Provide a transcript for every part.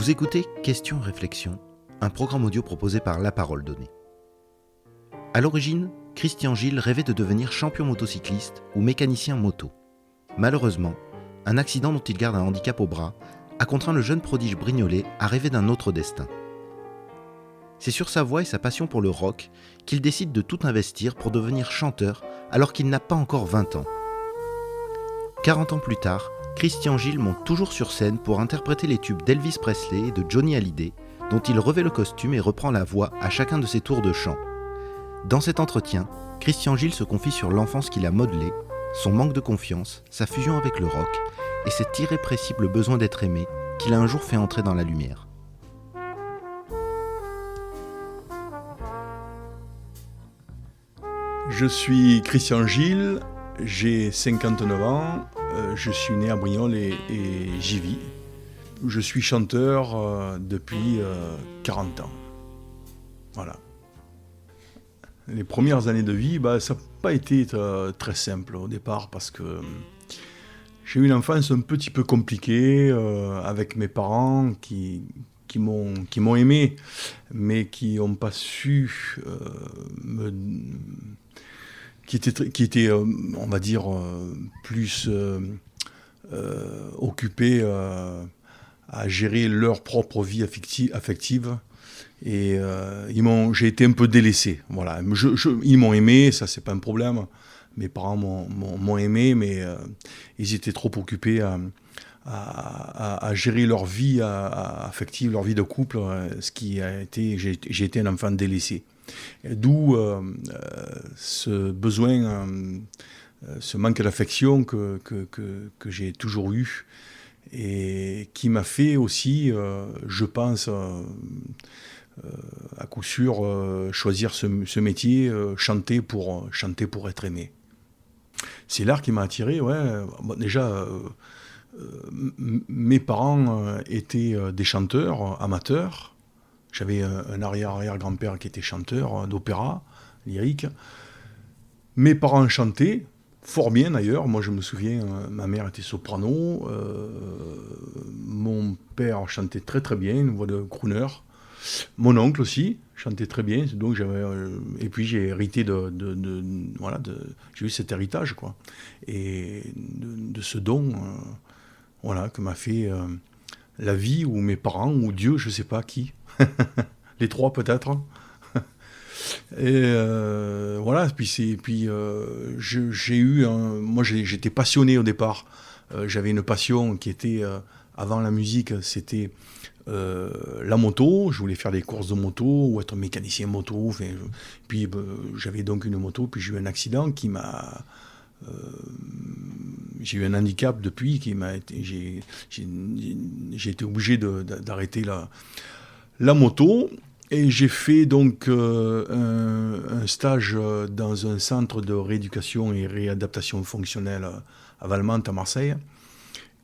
Vous écoutez Questions-Réflexions, un programme audio proposé par La Parole Donnée. À l'origine, Christian Gilles rêvait de devenir champion motocycliste ou mécanicien moto. Malheureusement, un accident dont il garde un handicap au bras a contraint le jeune prodige Brignolet à rêver d'un autre destin. C'est sur sa voix et sa passion pour le rock qu'il décide de tout investir pour devenir chanteur alors qu'il n'a pas encore 20 ans. 40 ans plus tard, Christian Gilles monte toujours sur scène pour interpréter les tubes d'Elvis Presley et de Johnny Hallyday, dont il revêt le costume et reprend la voix à chacun de ses tours de chant. Dans cet entretien, Christian Gilles se confie sur l'enfance qu'il a modelée, son manque de confiance, sa fusion avec le rock et cet irrépressible besoin d'être aimé qu'il a un jour fait entrer dans la lumière. Je suis Christian Gilles, j'ai 59 ans, je suis né à Brignoles et j'y vis. Je suis chanteur depuis 40 ans. Voilà. Les premières années de vie, ça n'a pas été très simple au départ parce que j'ai eu une enfance un petit peu compliquée avec mes parents qui m'ont aimé, mais qui n'ont pas su qui étaient on va dire, plus occupés à gérer leur propre vie affective. Et j'ai été un peu délaissé. Voilà. Ils m'ont aimé, ça c'est pas un problème. Mes parents m'ont aimé, mais ils étaient trop occupés à gérer leur vie affective, leur vie de couple, ce qui a été, j'ai été un enfant délaissé. D'où ce besoin, ce manque d'affection que j'ai toujours eu et qui m'a fait aussi, je pense, à coup sûr, choisir ce métier, chanter pour être aimé. C'est l'art qui m'a attiré, ouais. Bon, déjà, mes parents étaient des chanteurs amateurs. J'avais un arrière-grand-père qui était chanteur d'opéra lyrique. Mes parents chantaient, fort bien d'ailleurs. Moi je me souviens, ma mère était soprano. Mon père chantait très très bien, une voix de crooner. Mon oncle aussi chantait très bien. Donc et puis j'ai hérité j'ai eu cet héritage, quoi. Et de ce don que m'a fait la vie, ou mes parents, ou Dieu, je ne sais pas qui. Les trois peut-être. Et voilà. Moi j'étais passionné au départ. J'avais une passion qui était avant la musique, c'était la moto. Je voulais faire des courses de moto ou être mécanicien moto. Puis j'avais donc une moto. Puis j'ai eu un accident qui m'a j'ai eu un handicap depuis j'ai été obligé d'arrêter la moto, et j'ai fait donc un stage dans un centre de rééducation et réadaptation fonctionnelle à Valmante, à Marseille,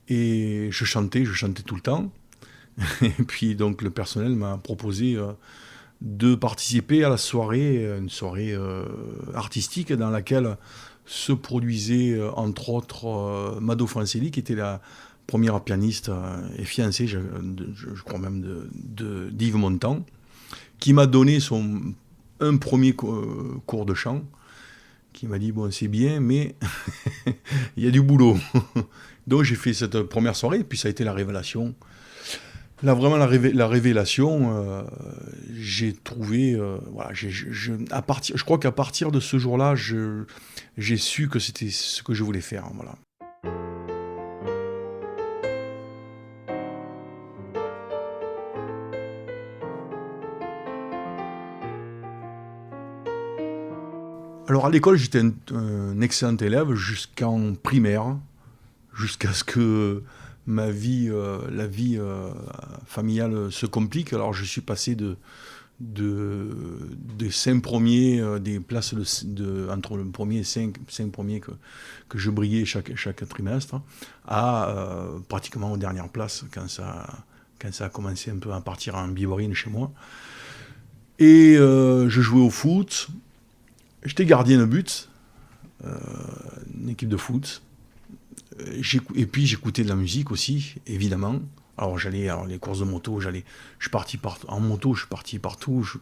et je chantais tout le temps. Et puis donc le personnel m'a proposé de participer à une soirée artistique dans laquelle se produisait entre autres Mado Francelli, qui était la première pianiste et fiancée, je crois même, d'Yves Montand, qui m'a donné un premier cours de chant, qui m'a dit « Bon, c'est bien, mais il y a du boulot ». Donc j'ai fait cette première soirée, et puis ça a été la révélation. Là, vraiment, la révélation, j'ai trouvé... je crois qu'à partir de ce jour-là, j'ai su que c'était ce que je voulais faire. Voilà. Alors à l'école, j'étais un excellent élève jusqu'en primaire, jusqu'à ce que la vie familiale se complique. Alors je suis passé des 5 premiers, des places entre le premier et 5 premiers que je brillais chaque trimestre, à pratiquement aux dernières places quand ça a commencé un peu à partir en bivorine chez moi. Et je jouais au foot. J'étais gardien de but, une équipe de foot. Et puis j'écoutais de la musique aussi, évidemment. Alors les courses de moto, je suis parti en moto, je suis parti partout, je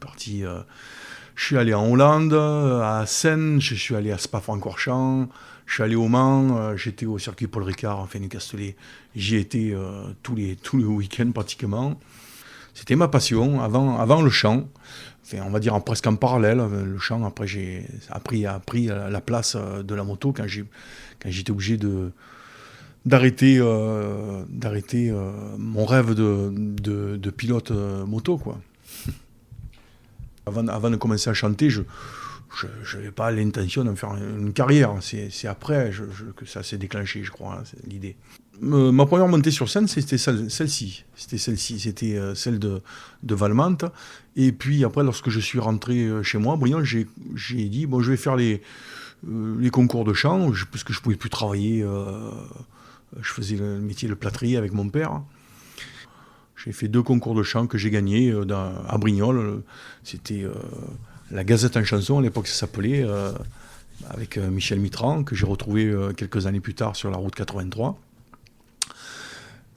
suis allé en Hollande, à Seine, je suis allé à Spa-Francorchamps, je suis allé au Mans, j'étais au circuit Paul Ricard, en Fénécastelet, j'y étais tous les week-ends pratiquement. C'était ma passion, avant le chant, enfin, on va dire presque en parallèle, le chant, après a pris la place de la moto quand j'étais obligé d'arrêter mon rêve de pilote moto, quoi. Avant de commencer à chanter, je n'avais pas l'intention d'en faire une carrière. C'est après que ça s'est déclenché, je crois, hein, c'est l'idée. Ma première montée sur scène, c'était celle-ci. C'était celle de Valmante. Et puis après, lorsque je suis rentré chez moi, Brignon, j'ai dit, bon, je vais faire les concours de chant, puisque je ne pouvais plus travailler. Je faisais le métier de plâtrier avec mon père. J'ai fait 2 concours de chant que j'ai gagnés à Brignoles. C'était la Gazette en chanson, à l'époque ça s'appelait, avec Michel Mitran, que j'ai retrouvé quelques années plus tard sur la route 83.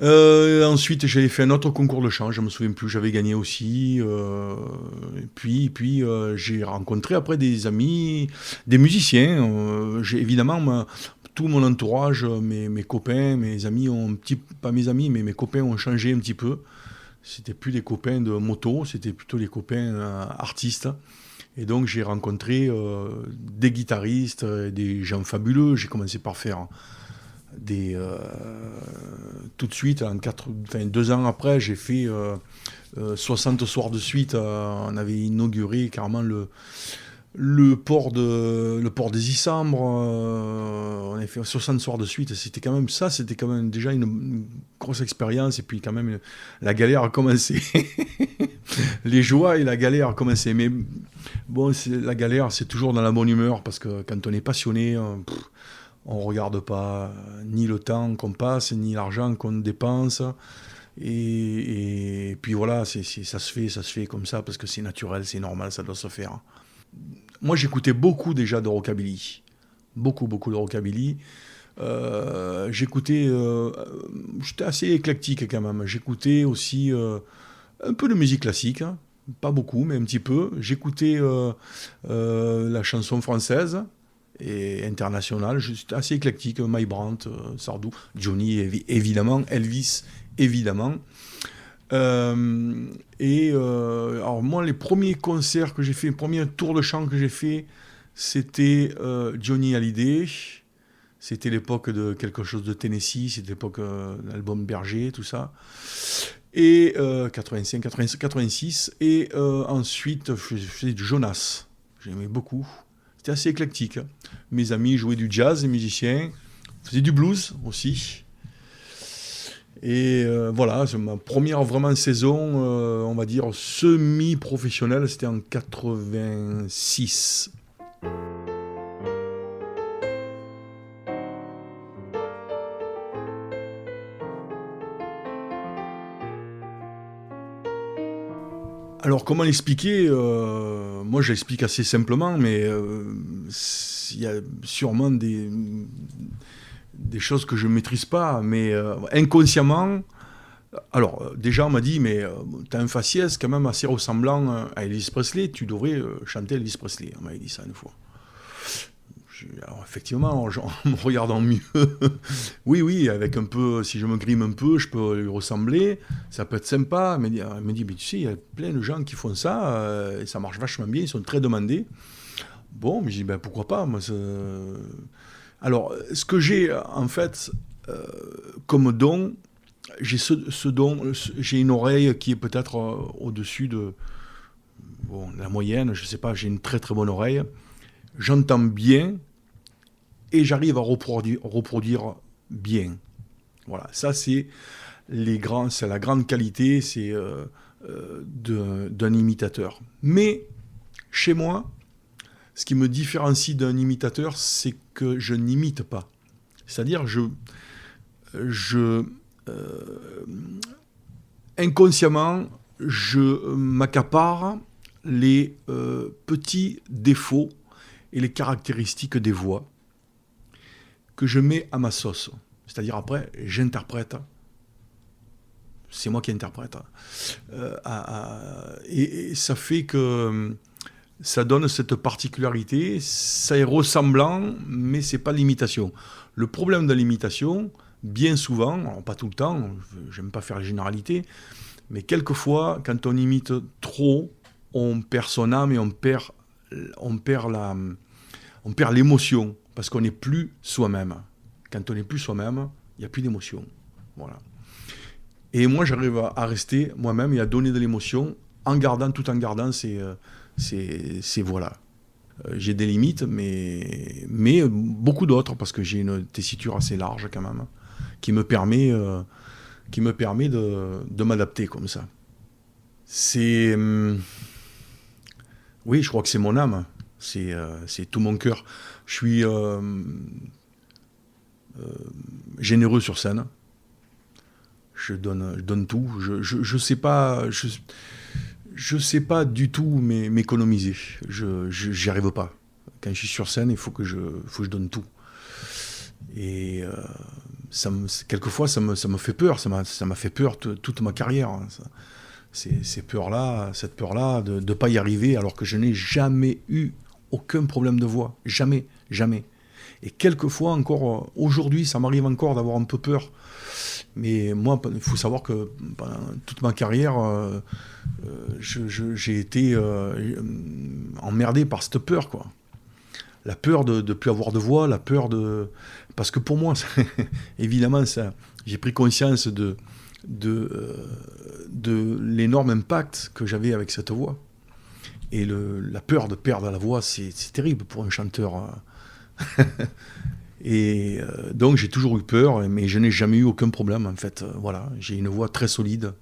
Ensuite, j'avais fait un autre concours de chant, je ne me souviens plus, j'avais gagné aussi. Et puis j'ai rencontré après des amis, des musiciens. Évidemment, tout mon entourage, mes copains, mes amis pas mes amis, mais mes copains ont changé un petit peu. C'était plus des copains de moto, c'était plutôt des copains artistes. Et donc j'ai rencontré des guitaristes, des gens fabuleux. J'ai commencé par faire tout de suite, 2 ans après, j'ai fait 60 soirs de suite. On avait inauguré carrément le port des Issambres. On avait fait 60 soirs de suite. C'était quand même déjà une grosse expérience. Et puis quand même, la galère a commencé. Les joies et la galère a commencé. Mais bon, la galère, c'est toujours dans la bonne humeur, parce que quand on est passionné, on ne regarde pas ni le temps qu'on passe, ni l'argent qu'on dépense. Et puis voilà, ça se fait comme ça, parce que c'est naturel, c'est normal, ça doit se faire. Moi, j'écoutais beaucoup déjà de rockabilly. Beaucoup de rockabilly. J'écoutais... j'étais assez éclectique quand même. J'écoutais aussi un peu de musique classique. Hein. Pas beaucoup, mais un petit peu. J'écoutais la chanson française et internationale. J'étais assez éclectique. Mike Brandt, Sardou, Johnny, évidemment. Elvis, évidemment. Alors moi, les premiers concerts que j'ai fait, les premiers tours de chant que j'ai fait, c'était Johnny Hallyday. C'était l'époque de quelque chose de Tennessee, c'était l'époque de l'album Berger, tout ça. Et 85, 86. Et ensuite, je faisais du Jonas. J'aimais beaucoup. C'était assez éclectique. Mes amis jouaient du jazz, les musiciens. Faisaient du blues aussi. Et voilà, c'est ma première vraiment saison, on va dire semi-professionnelle, c'était en 86. Alors comment l'expliquer moi je l'explique assez simplement, mais il y a sûrement des choses que je ne maîtrise pas, mais inconsciemment. Alors, déjà, on m'a dit, mais t'as un faciès quand même assez ressemblant à Elvis Presley, tu devrais chanter Elvis Presley. On m'avait dit ça une fois. Alors, effectivement, en me regardant mieux, oui, avec un peu, si je me grime un peu, je peux lui ressembler, ça peut être sympa. Elle me dit, mais tu sais, il y a plein de gens qui font ça, et ça marche vachement bien, ils sont très demandés. Bon, mais je dis, ben pourquoi pas, moi, Alors, ce que j'ai, en fait, comme don, j'ai don, j'ai une oreille qui est peut-être au-dessus de la moyenne, je ne sais pas, j'ai une très très bonne oreille. J'entends bien et j'arrive à reproduire bien. Voilà, ça c'est la grande qualité d'un imitateur. Mais, chez moi, ce qui me différencie d'un imitateur, c'est que je n'imite pas. C'est-à-dire, inconsciemment, je m'accapare les petits défauts et les caractéristiques des voix que je mets à ma sauce. C'est-à-dire, après, j'interprète c'est moi qui interprète. Et ça fait que ça donne cette particularité, ça est ressemblant, mais c'est pas l'imitation. Le problème de l'imitation, bien souvent, alors pas tout le temps, j'aime pas faire les généralités, mais quelquefois, quand on imite trop, on perd son âme et on perd l'émotion, parce qu'on n'est plus soi-même. Quand on n'est plus soi-même, il n'y a plus d'émotion. Voilà. Et moi, j'arrive à rester moi-même et à donner de l'émotion tout en gardant ces voix-là. J'ai des limites, mais beaucoup d'autres, parce que j'ai une tessiture assez large quand même, qui me permet de m'adapter comme ça. Oui, je crois que c'est mon âme, c'est tout mon cœur. Je suis généreux sur scène. Je donne tout. Je sais pas du tout m'économiser. J'y arrive pas. Quand je suis sur scène, il faut que je donne tout. Et quelquefois, ça me fait peur. Ça m'a fait peur toute ma carrière. Hein, cette peur-là de ne pas y arriver, alors que je n'ai jamais eu aucun problème de voix. Jamais, jamais. Et quelquefois, encore aujourd'hui, ça m'arrive encore d'avoir un peu peur. Mais moi, il faut savoir que pendant toute ma carrière, j'ai été emmerdé par cette peur, quoi. La peur de ne plus avoir de voix, la peur de... Parce que pour moi, évidemment, j'ai pris conscience de l'énorme impact que j'avais avec cette voix. Et la peur de perdre la voix, c'est terrible pour un chanteur. Et donc j'ai toujours eu peur, mais je n'ai jamais eu aucun problème en fait. Voilà, j'ai une voix très solide,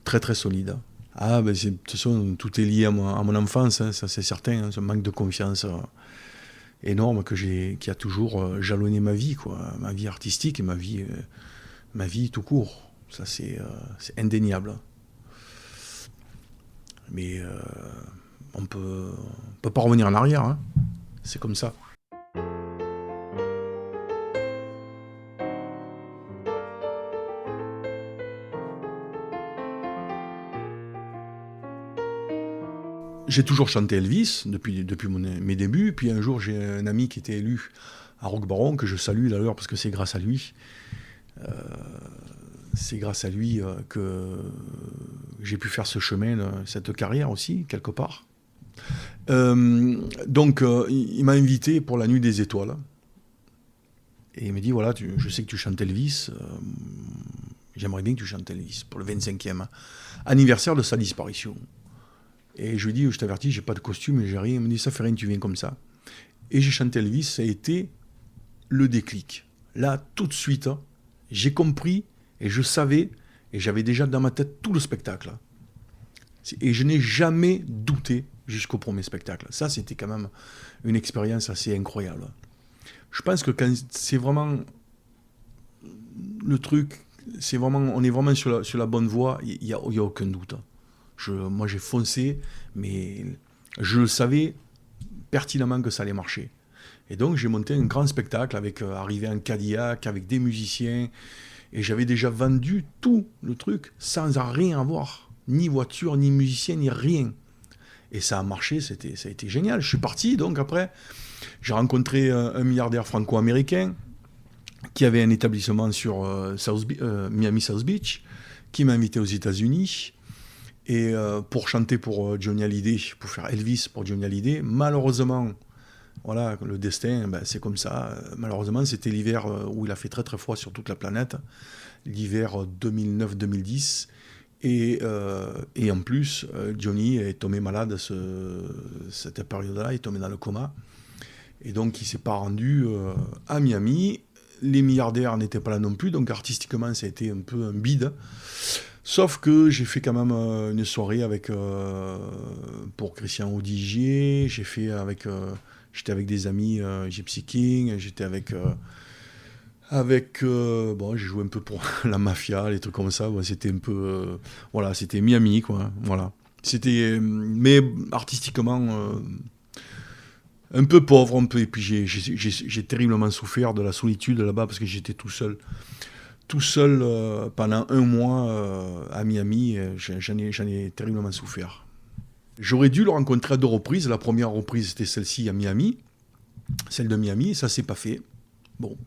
très très solide. Ah ben de toute façon tout est lié à mon enfance, hein, ça c'est certain, hein, ce manque de confiance énorme qui a toujours jalonné ma vie, quoi, ma vie artistique et ma vie tout court. Ça c'est indéniable. Mais on peut pas revenir en arrière, hein. C'est comme ça. J'ai toujours chanté Elvis depuis mes débuts. Puis un jour, j'ai un ami qui était élu à Roquebaron, que je salue d'ailleurs parce que c'est grâce à lui. Que j'ai pu faire ce chemin, cette carrière aussi, quelque part. Donc, il m'a invité pour la Nuit des Étoiles. Et il m'a dit, voilà, je sais que tu chantes Elvis. J'aimerais bien que tu chantes Elvis pour le 25e anniversaire de sa disparition. Et je lui dis, je t'avertis, j'ai pas de costume, j'ai rien. Il me dit, ça fait rien, tu viens comme ça. Et j'ai chanté Elvis, ça a été le déclic. Là, tout de suite, j'ai compris et je savais, et j'avais déjà dans ma tête tout le spectacle. Et je n'ai jamais douté jusqu'au premier spectacle. Ça, c'était quand même une expérience assez incroyable. Je pense que quand c'est vraiment le truc, on est vraiment sur la bonne voie, il n'y a aucun doute. Moi, j'ai foncé, mais je le savais pertinemment que ça allait marcher. Et donc, j'ai monté un grand spectacle arrivé en Cadillac, avec des musiciens, et j'avais déjà vendu tout le truc, sans rien avoir. Ni voiture, ni musicien, ni rien. Et ça a marché, ça a été génial. Je suis parti, donc après, j'ai rencontré un milliardaire franco-américain qui avait un établissement sur Miami South Beach, qui m'a invité aux États-Unis. Et pour chanter pour Johnny Hallyday, pour faire Elvis pour Johnny Hallyday, malheureusement, voilà, le destin, c'est comme ça. Malheureusement, c'était l'hiver où il a fait très très froid sur toute la planète, l'hiver 2009-2010. Et en plus, Johnny est tombé malade cette période-là, il est tombé dans le coma. Et donc, il ne s'est pas rendu à Miami. Les milliardaires n'étaient pas là non plus, donc artistiquement, ça a été un peu un bide. Sauf que j'ai fait quand même une soirée pour Christian Audigier, j'étais avec des amis Gypsy King, j'étais j'ai joué un peu pour la mafia, les trucs comme ça, c'était un peu, c'était Miami, quoi, voilà. Mais artistiquement, un peu pauvre, et puis j'ai terriblement souffert de la solitude là-bas, parce que j'étais tout seul tout seul pendant 1 mois à Miami. J'en ai terriblement souffert. J'aurais dû le rencontrer à 2 reprises. La première reprise, c'était celle-ci à Miami, celle de Miami, ça s'est pas fait. Bon.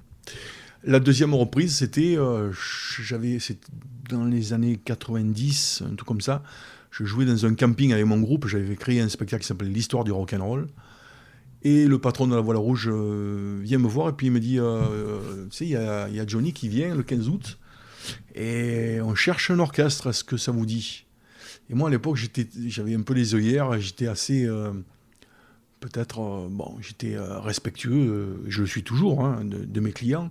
La deuxième reprise, c'était dans les années 90, un truc comme ça. Je jouais dans un camping avec mon groupe. J'avais créé un spectacle qui s'appelait l'Histoire du rock'n'roll. Et le patron de la Voile Rouge vient me voir et puis il me dit tu sais, il y a Johnny qui vient le 15 août et on cherche un orchestre, est-ce que ça vous dit? Et moi à l'époque j'avais un peu les œillères, j'étais assez j'étais respectueux, je le suis toujours hein, de mes clients.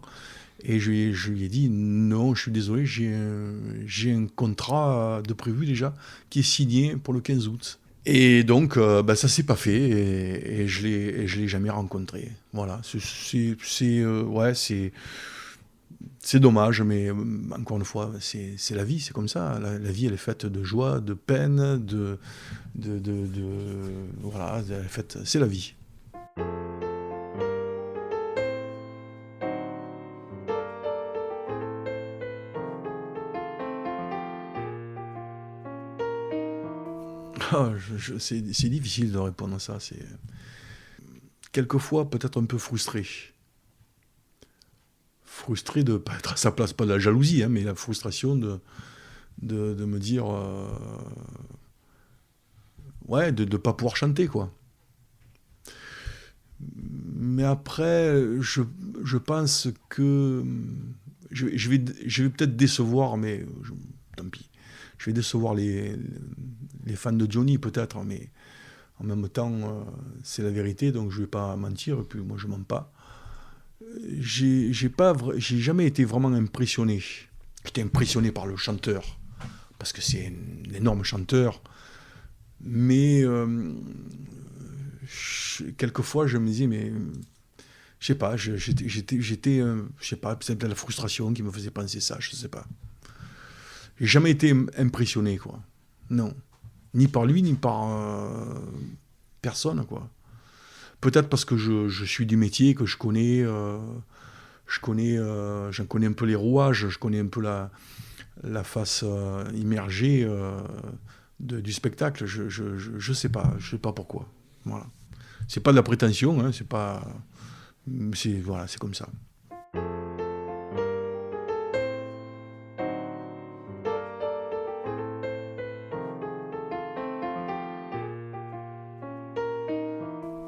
Et je lui ai dit non, je suis désolé, j'ai un contrat de prévu déjà qui est signé pour le 15 août. Et donc, ça s'est pas fait et je l'ai jamais rencontré. Voilà, c'est dommage, mais encore une fois, c'est la vie, c'est comme ça. La vie, elle est faite de joie, de peine, voilà, elle est faite, c'est la vie. C'est difficile de répondre à ça. C'est quelquefois peut-être un peu frustré. Frustré de ne pas être à sa place, pas de la jalousie, hein, mais la frustration de me dire de ne pas pouvoir chanter, quoi. Mais après, je pense que je vais peut-être décevoir, mais tant pis. Je vais décevoir les fans de Johnny, peut-être, mais en même temps, c'est la vérité, donc je ne vais pas mentir, et puis moi, je ne mens pas. J'ai jamais été vraiment impressionné. J'étais impressionné par le chanteur, parce que c'est un énorme chanteur, mais quelquefois, je me disais, mais je sais pas, j'étais, je sais pas, peut-être de la frustration qui me faisait penser ça, je sais pas. J'ai jamais été impressionné, quoi. Non. Ni par lui, ni par personne, quoi. Peut-être parce que je suis du métier, que j'en connais un peu les rouages, je connais un peu la face immergée du spectacle. Je sais pas pourquoi. Voilà. C'est pas de la prétention, hein, voilà, c'est comme ça.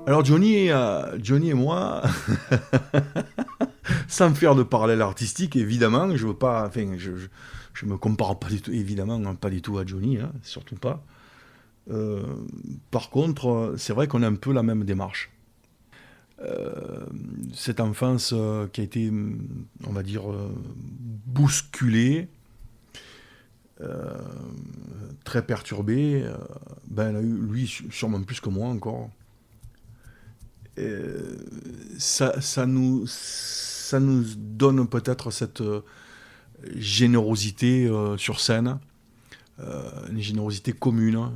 Alors Johnny et moi, sans faire de parallèle artistique, évidemment, je veux pas, enfin, je me compare pas du tout, évidemment, pas du tout à Johnny, hein, surtout pas. Par contre, c'est vrai qu'on a un peu la même démarche. Cette enfance qui a été, on va dire, bousculée, très perturbée, elle a eu, lui, sûrement plus que moi encore. Ça nous donne peut-être cette générosité sur scène, une générosité commune.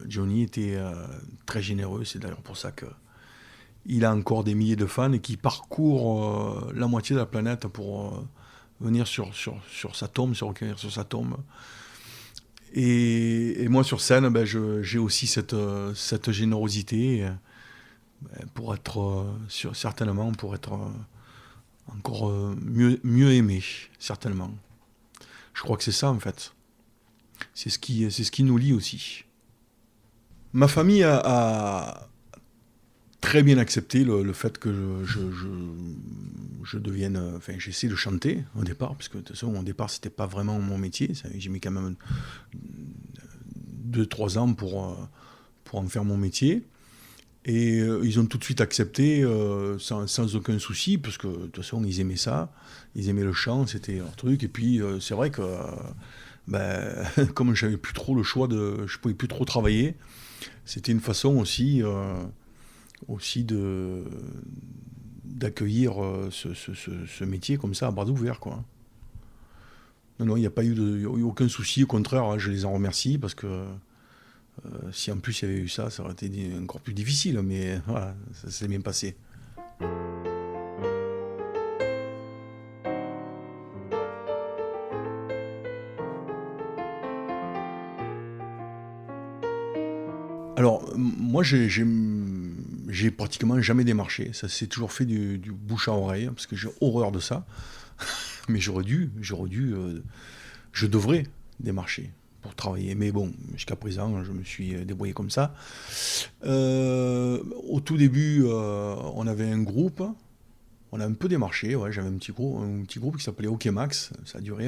Johnny était très généreux, c'est d'ailleurs pour ça qu'il a encore des milliers de fans et qui parcourent la moitié de la planète pour venir sur sa tombe, se recueillir sur sa tombe. Et moi sur scène, j'ai aussi cette générosité. Pour être certainement pour être encore mieux aimé, certainement. Je crois que c'est ça en fait. C'est ce qui nous lie aussi. Ma famille a très bien accepté le fait que je devienne, enfin j'essaie de chanter au départ, parce que de toute façon au départ c'était pas vraiment mon métier. J'ai mis quand même 2-3 ans pour en faire mon métier. Et ils ont tout de suite accepté sans aucun souci, parce que de toute façon ils aimaient ça, ils aimaient le chant, c'était leur truc. Et puis c'est vrai que comme j'avais plus trop le choix, je pouvais plus trop travailler, c'était une façon aussi d'accueillir ce métier comme ça à bras ouverts, quoi. Non, il n'y a pas eu aucun souci, au contraire, hein, je les en remercie, parce que si en plus il y avait eu ça, ça aurait été encore plus difficile, mais voilà, ça s'est bien passé. moi, j'ai pratiquement jamais démarché. Ça s'est toujours fait du bouche à oreille, parce que j'ai horreur de ça. Mais je devrais démarcher pour travailler. Mais bon, jusqu'à présent, je me suis débrouillé comme ça. Au tout début, on avait un groupe. On a un peu démarché, ouais, j'avais un petit groupe qui s'appelait OK Max. Ça a duré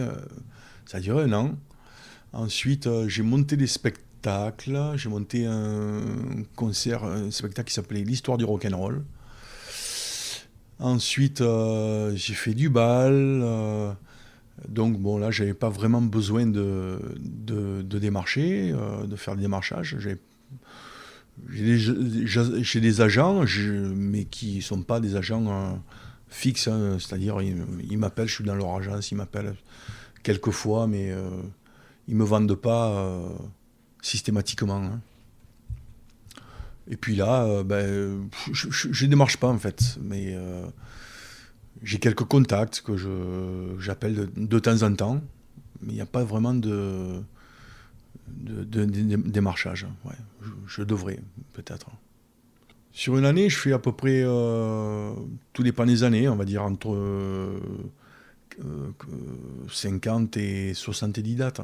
un an. Ensuite, j'ai monté des spectacles. J'ai monté un spectacle qui s'appelait l'Histoire du rock'n'roll. Ensuite, j'ai fait du bal. Donc bon, là, j'avais pas vraiment besoin de démarcher, de faire des démarchages. J'ai des agents, mais qui sont pas des agents fixes, hein. C'est-à-dire, ils m'appellent, je suis dans leur agence, ils m'appellent quelques fois, mais ils me vendent pas systématiquement, hein. Et puis là, je démarche pas en fait, mais j'ai quelques contacts que j'appelle de temps en temps, mais il n'y a pas vraiment de démarchage. Ouais, je devrais, peut-être. Sur une année, je fais à peu près, tout dépend des années, on va dire entre 50 et 70 dates.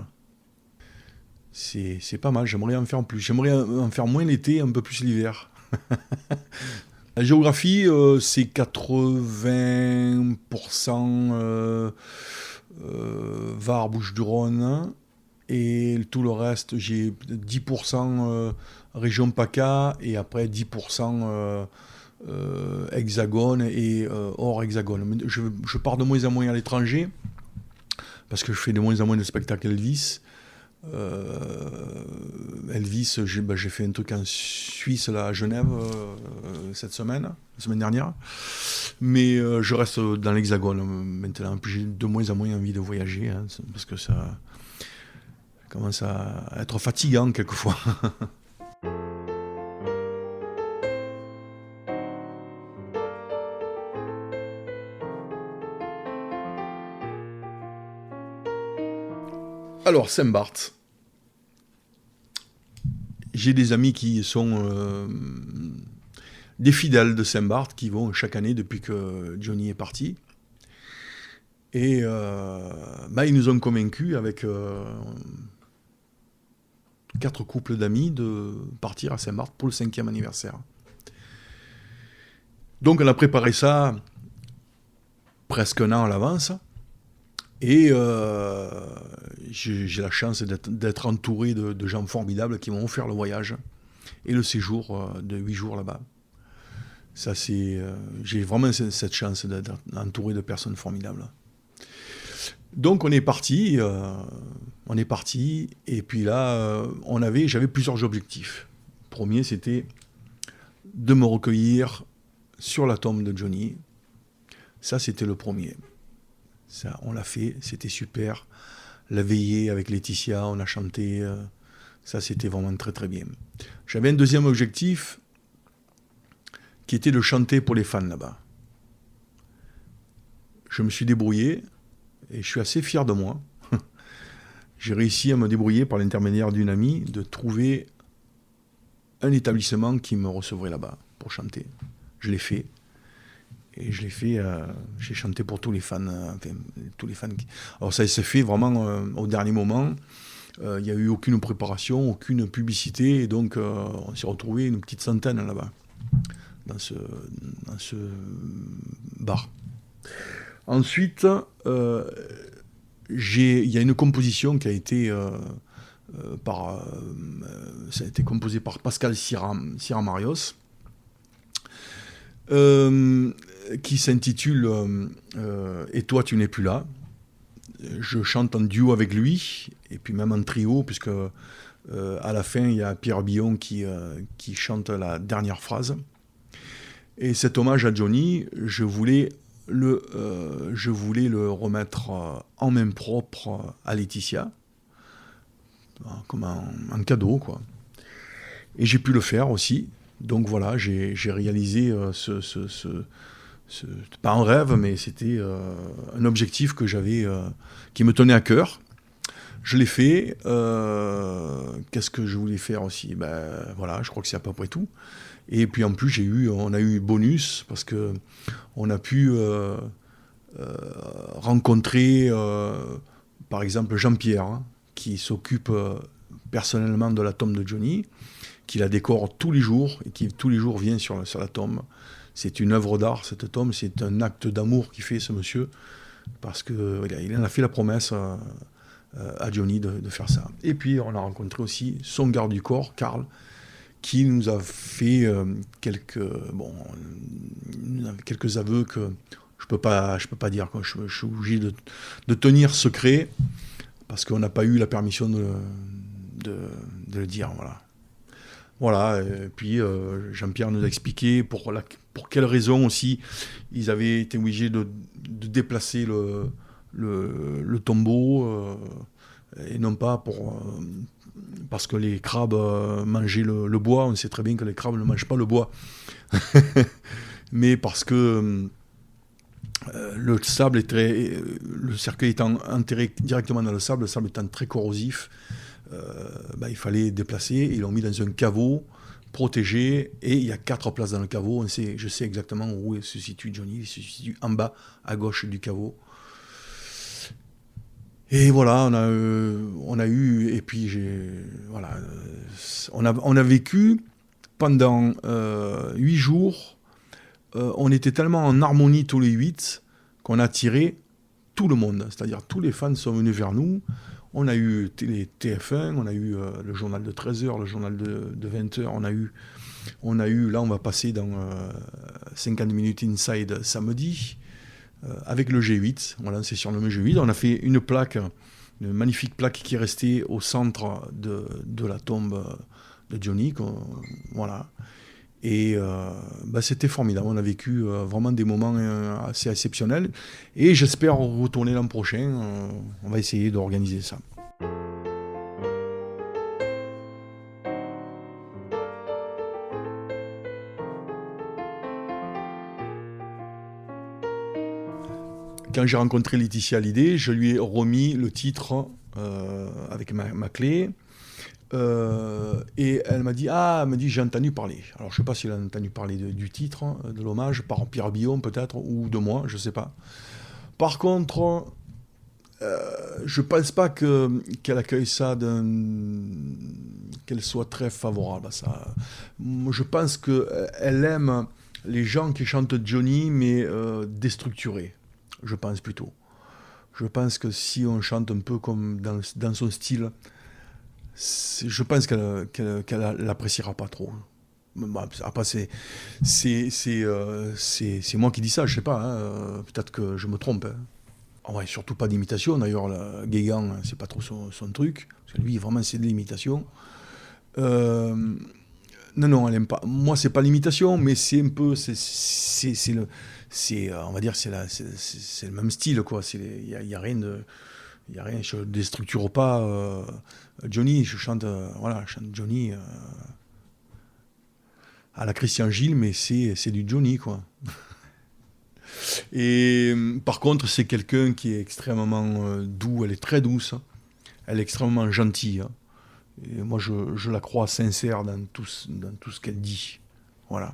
C'est pas mal, j'aimerais en faire plus. J'aimerais en faire moins l'été, un peu plus l'hiver. La géographie, c'est 80% Var, Bouches-du-Rhône, et tout le reste, j'ai 10% région PACA, et après 10% Hexagone et hors Hexagone. Je pars de moins en moins à l'étranger, parce que je fais de moins en moins de spectacles Elvis. Elvis, j'ai fait un truc en Suisse, là, à Genève, la semaine dernière. Mais je reste dans l'Hexagone maintenant. Puis j'ai de moins en moins envie de voyager, hein, parce que ça commence à être fatigant quelquefois. Alors, Saint-Barth. J'ai des amis qui sont des fidèles de Saint-Barth, qui vont chaque année depuis que Johnny est parti. Et ils nous ont convaincus avec 4 couples d'amis de partir à Saint-Barth pour le 5e anniversaire. Donc on a préparé ça presque un an à l'avance. Et j'ai la chance d'être entouré de gens formidables qui m'ont offert le voyage et le séjour de 8 jours là-bas. Ça, j'ai vraiment cette chance d'être entouré de personnes formidables. Donc on est parti, et puis là, j'avais plusieurs objectifs. Le premier, c'était de me recueillir sur la tombe de Johnny. Ça, c'était le premier. Ça, on l'a fait, c'était super. La veillée avec Laetitia, on a chanté. Ça, c'était vraiment très très bien. J'avais un deuxième objectif qui était de chanter pour les fans là-bas. Je me suis débrouillé et je suis assez fier de moi. J'ai réussi à me débrouiller par l'intermédiaire d'une amie de trouver un établissement qui me recevrait là-bas pour chanter. Je l'ai fait. Et je l'ai fait, j'ai chanté pour tous les fans. Tous les fans. Alors ça s'est fait vraiment au dernier moment. Il n'y a eu aucune préparation, aucune publicité. Et donc on s'est retrouvé une petite centaine là-bas, dans ce bar. Ensuite, il y a une composition qui a été ça a été composé par Pascal Sira-Marios. Qui s'intitule Et toi tu n'es plus là. Je chante en duo avec lui, et puis même en trio, puisque à la fin il y a Pierre Billon qui chante la dernière phrase. Et cet hommage à Johnny, je voulais le remettre en main propre à Laetitia, comme un cadeau, quoi. Et j'ai pu le faire aussi. Donc voilà, j'ai réalisé pas un rêve, mais c'était un objectif que j'avais, qui me tenait à cœur. Je l'ai fait. Qu'est-ce que je voulais faire aussi? Voilà, je crois que c'est à peu près tout. Et puis en plus, on a eu bonus parce que on a pu rencontrer, par exemple, Jean-Pierre, hein, qui s'occupe personnellement de la tombe de Johnny, qui la décore tous les jours et qui tous les jours vient sur la tombe. C'est une œuvre d'art, cette tombe. C'est un acte d'amour qu'il fait, ce monsieur, parce qu'il en a fait la promesse à Johnny de faire ça. Et puis, on a rencontré aussi son garde du corps, Karl, qui nous a fait quelques aveux que je peux pas dire. Quoi. Je suis obligé de tenir secret parce qu'on n'a pas eu la permission de le dire. Voilà. Et puis Jean-Pierre nous a expliqué pour quelles raisons aussi ils avaient été obligés de déplacer le tombeau et non pas parce que les crabes mangeaient le bois. On sait très bien que les crabes ne mangent pas le bois. Mais parce que le cercueil étant enterré directement dans le sable étant très corrosif, il fallait déplacer. Ils l'ont mis dans un caveau protégé et il y a 4 places dans le caveau. Je sais exactement où se situe Johnny. Il se situe en bas, à gauche du caveau. Et voilà, on a eu, et puis on a vécu pendant 8 jours. On était tellement en harmonie tous les 8 qu'on a attiré tout le monde. C'est-à-dire tous les fans sont venus vers nous. On a eu les TF1, on a eu le journal de 13h, le journal de 20h. On a eu, là on va passer dans 50 minutes inside samedi. Avec le G8, voilà, c'est sur le G8, on a fait une magnifique plaque qui est restée au centre de la tombe de Johnny, voilà. Et c'était formidable, on a vécu vraiment des moments assez exceptionnels, et j'espère retourner l'an prochain, on va essayer d'organiser ça. Quand j'ai rencontré Laetitia Hallyday, je lui ai remis le titre avec ma clé. Et elle m'a dit j'ai entendu parler. Alors je ne sais pas si elle a entendu parler du titre, de l'hommage, par Pierre Billon peut-être, ou de moi, je ne sais pas. Par contre, je ne pense pas qu'elle accueille ça, qu'elle soit très favorable à ça. Je pense qu'elle aime les gens qui chantent Johnny, mais déstructurés. Je pense plutôt. Je pense que si on chante un peu comme dans son style, je pense qu'elle l'appréciera pas trop. Après, c'est moi qui dis ça, je sais pas. Hein, peut-être que je me trompe. Hein. Ouais, surtout pas d'imitation. D'ailleurs, Guégan, c'est pas trop son truc. Parce que lui, vraiment, c'est de l'imitation. Non, elle aime pas. Moi, c'est pas l'imitation, mais c'est un peu, on va dire, c'est le même style, quoi. Il y a rien de, je déstructure pas Johnny. Je chante Johnny à la Christian Gilles, mais c'est du Johnny, quoi. Et par contre, c'est quelqu'un qui est extrêmement doux. Elle est très douce. Elle est extrêmement gentille. Hein. Et moi, je la crois sincère dans tout ce qu'elle dit. Voilà.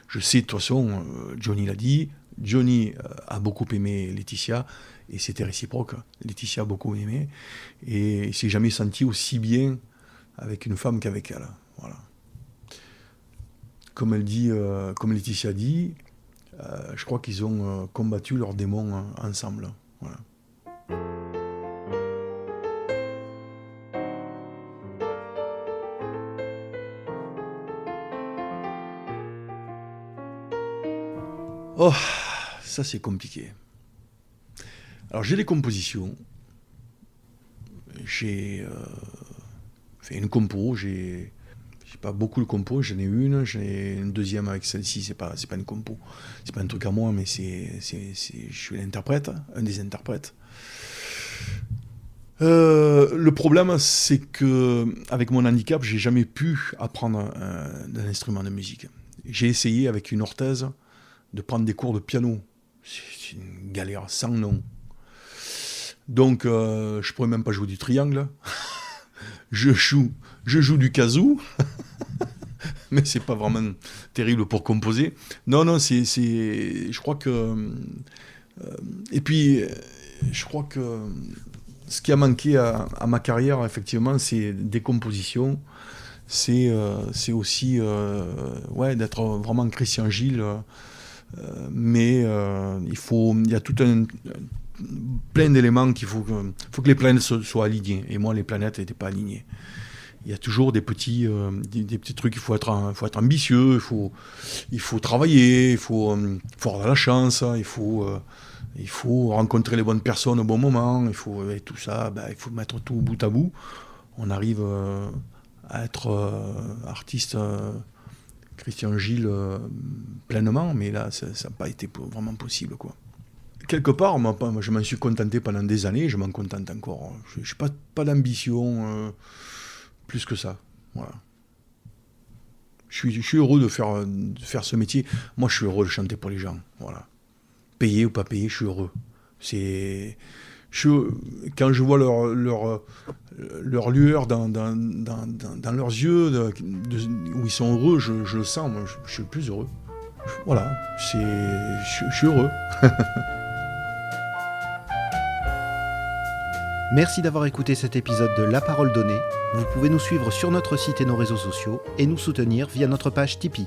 Je sais, de toute façon, Johnny l'a dit, Johnny a beaucoup aimé Laetitia, et c'était réciproque. Laetitia a beaucoup aimé, et il s'est jamais senti aussi bien avec une femme qu'avec elle. Voilà. Comme Laetitia dit, je crois qu'ils ont combattu leurs démons ensemble. Voilà. Oh, ça c'est compliqué. Alors j'ai des compositions. J'ai fait une compo. J'ai pas beaucoup de compos. J'en ai une. J'en ai une deuxième avec celle-ci. C'est pas une compo. C'est pas un truc à moi, mais je suis l'interprète, un des interprètes. Le problème, c'est que avec mon handicap, j'ai jamais pu apprendre un instrument de musique. J'ai essayé avec une orthèse de prendre des cours de piano. C'est une galère sans nom. Donc, je pourrais même pas jouer du triangle. Je joue du kazoo, mais c'est pas vraiment terrible pour composer. Non, je crois que... et puis, je crois que ce qui a manqué à ma carrière, effectivement, c'est des compositions. C'est aussi d'être vraiment Christian Gilles. Mais il y a plein d'éléments faut que les planètes soient alignées. Et moi, les planètes n'étaient pas alignées. Il y a toujours des petits trucs. Il faut être ambitieux, il faut travailler, il faut avoir de la chance, il faut rencontrer les bonnes personnes au bon moment, et tout ça, il faut mettre tout bout à bout. On arrive à être artiste Christian Gilles pleinement, mais là, ça n'a pas été vraiment possible, quoi. Quelque part, moi, je m'en suis contenté pendant des années, je m'en contente encore. Je n'ai pas d'ambition plus que ça. Voilà. Je suis heureux de faire ce métier. Moi, je suis heureux de chanter pour les gens. Voilà. Payé ou pas payé, je suis heureux. Quand je vois leur lueur dans leurs yeux, où ils sont heureux, je le sens, moi, je suis le plus heureux. Voilà, je suis heureux. Merci d'avoir écouté cet épisode de La Parole Donnée. Vous pouvez nous suivre sur notre site et nos réseaux sociaux et nous soutenir via notre page Tipeee.